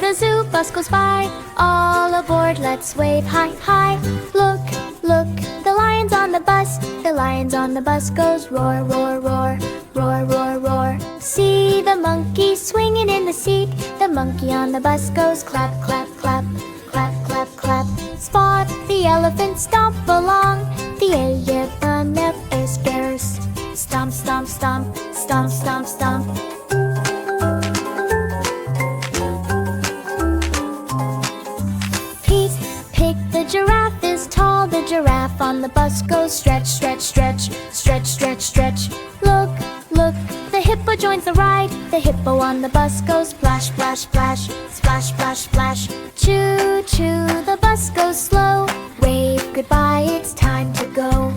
the zoo, bus goes by. All aboard, let's wave hi, hi. Look, look, the lion's on the bus. The lion's on the bus goes roar, roar, roar. Roar, roar, roar. See the monkey swinging in the seat. The monkey on the bus goes clap, clap, clap. Clap, clap, clap. Spot the elephant stomp along. The elephant bears. Stomp, stomp, stomp. Stomp, stomp, stomp. Pete, pick the giraffe is tall. The giraffe on the bus goes stretch, stretch, stretch. Stretch, stretch, stretch. Look, look, the hippo joins the ride. The hippo on the bus goes splash, splash, splash. Splash, splash, splash. Choo, choo, the bus goes slow. Wave goodbye, it's time to go.